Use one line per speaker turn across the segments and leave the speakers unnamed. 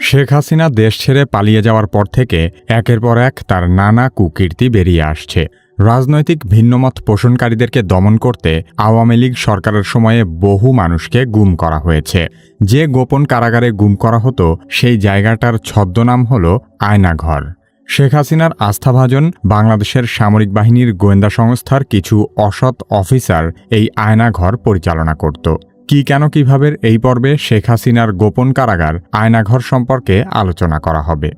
শেখ হাসিনা দেশ ছেড়ে পালিয়ে যাওয়ার পর থেকে একের পর এক তার নানা কুকীর্তি বেরিয়ে আসছে। রাজনৈতিক ভিন্নমত পোষণকারীদেরকে দমন করতে আওয়ামী লীগ সরকারের সময়ে বহু মানুষকে গুম করা হয়েছে। যে গোপন কারাগারে গুম করা হতো সেই জায়গাটার ছদ্মনাম হল আয়নাঘর। শেখ হাসিনার আস্থাভাজন বাংলাদেশের সামরিক বাহিনীর গোয়েন্দা সংস্থার কিছু অসৎ অফিসার এই আয়নাঘর পরিচালনা করত। কেন কিভাবে এই পর্বে শেখ হাসিনার গোপন কারাগার আয়নাঘর সম্পর্কে আলোচনা করা হবে।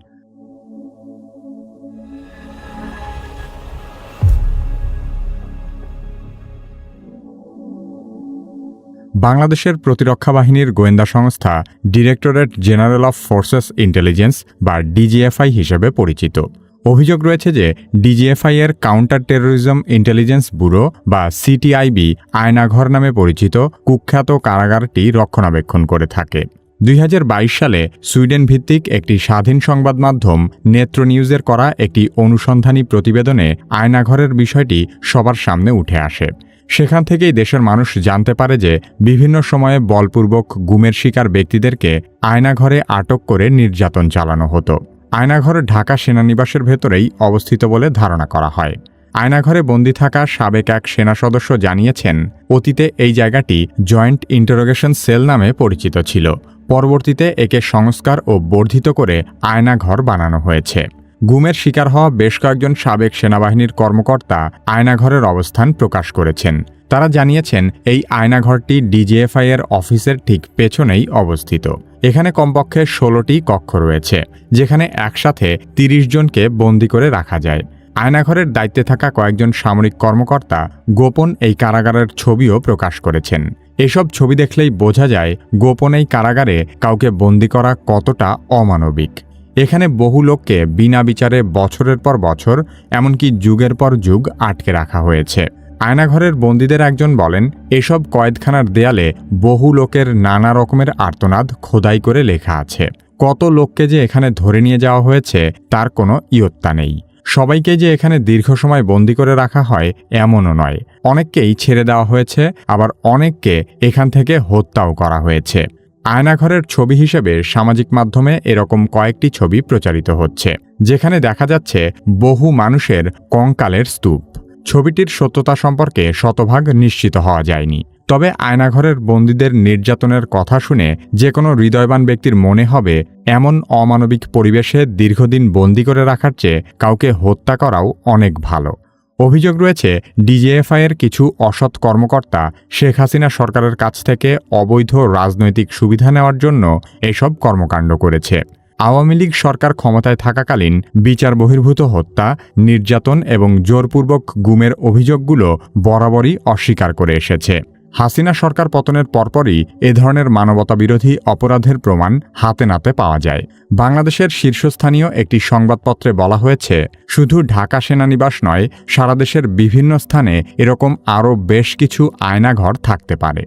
বাংলাদেশের প্রতিরক্ষা বাহিনীর গোয়েন্দা সংস্থা directorate general of forces intelligence বা ডিজিএফআই হিসেবে পরিচিত। অভিযোগ রয়েছে যে ডিজিএফআই এর কাউন্টার টেরোরিজম ইন্টেলিজেন্স ব্যুরো বা সিটিআইবি আয়নাঘর নামে পরিচিত কুখ্যাত কারাগারটি রক্ষণাবেক্ষণ করে থাকে। 2022 সালে সুইডেন ভিত্তিক একটি স্বাধীন সংবাদ মাধ্যম নেত্র নিউজের করা একটি অনুসন্ধানী প্রতিবেদনে আয়নাঘরের বিষয়টি সবার সামনে উঠে আসে। সেখান থেকেই দেশের মানুষ জানতে পারে যে বিভিন্ন সময়ে বলপূর্বক গুমের শিকার ব্যক্তিদেরকে আয়নাঘরে আটক করে নির্যাতন চালানো হতো। আয়নাঘর ঢাকা সেনানিবাসের ভেতরেই অবস্থিত বলে ধারণা করা হয়। আয়নাঘরে বন্দী থাকা সাবেক এক সেনা সদস্য জানিয়েছেন, অতীতে এই জায়গাটি জয়েন্ট ইন্টারোগেশন সেল নামে পরিচিত ছিল। পরবর্তীতে একে সংস্কার ও বর্ধিত করে আয়নাঘর বানানো হয়েছে। গুমের শিকার হওয়া বেশ কয়েকজন সাবেক সেনাবাহিনীর কর্মকর্তা আয়নাঘরের অবস্থান প্রকাশ করেছেন। তারা জানিয়েছেন এই আয়নাঘরটি ডিজিএফআই এর অফিসের ঠিক পেছনেই অবস্থিত। এখানে কমপক্ষে 16টি কক্ষ রয়েছে, যেখানে একসাথে 30 জনকে বন্দী করে রাখা যায়। আয়নাঘরের দায়িত্বে থাকা কয়েকজন সামরিক কর্মকর্তা গোপন এই কারাগারের ছবিও প্রকাশ করেছেন। এসব ছবি দেখলেই বোঝা যায় গোপন এই কারাগারে কাউকে বন্দী করা কতটা অমানবিক। এখানে বহু লোককে বিনা বিচারে বছরের পর বছর, এমনকি যুগের পর যুগ আটকে রাখা হয়েছে। আয়নাঘরের বন্দীদের একজন বলেন, এসব কয়েদখানার দেয়ালে বহু লোকের নানা রকমের আর্তনাদ খোদাই করে লেখা আছে। কত লোককে যে এখানে ধরে নিয়ে যাওয়া হয়েছে তার কোনো ইয়ত্তা নেই। সবাইকে যে এখানে দীর্ঘ সময় বন্দী করে রাখা হয় এমনও নয়। অনেককেই ছেড়ে দেওয়া হয়েছে, আবার অনেককে এখান থেকে হত্যাও করা হয়েছে। আয়নাঘরের ছবি হিসেবে সামাজিক মাধ্যমে এরকম কয়েকটি ছবি প্রচারিত হচ্ছে, যেখানে দেখা যাচ্ছে বহু মানুষের কঙ্কালের স্তূপ। ছবিটির সত্যতা সম্পর্কে শতভাগ নিশ্চিত হওয়া যায়নি। তবে আয়নাঘরের বন্দীদের নির্যাতনের কথা শুনে যে কোনো হৃদয়বান ব্যক্তির মনে হবে এমন অমানবিক পরিবেশে দীর্ঘদিন বন্দী করে রাখার চেয়ে কাউকে হত্যা করাও অনেক ভালো। অভিযোগ রয়েছে ডিজিএফআই এর কিছু অসৎ কর্মকর্তা শেখ হাসিনা সরকারের কাছ থেকে অবৈধ রাজনৈতিক সুবিধা নেওয়ার জন্য এসব কর্মকাণ্ড করেছে। আওয়ামী লীগ সরকার ক্ষমতায় থাকাকালীন বিচার বহির্ভূত হত্যা, নির্যাতন এবং জোরপূর্বক গুমের অভিযোগগুলো বরাবরই অস্বীকার করে এসেছে। হাসিনা সরকার পতনের পরপরই এ ধরনের মানবতাবিরোধী অপরাধের প্রমাণ হাতে নাতে পাওয়া যায়। বাংলাদেশের শীর্ষস্থানীয় একটি সংবাদপত্রে বলা হয়েছে, শুধু ঢাকা সেনানিবাস নয়, সারা দেশের বিভিন্ন স্থানে এরকম আরও বেশ কিছু আয়নাঘর থাকতে পারে।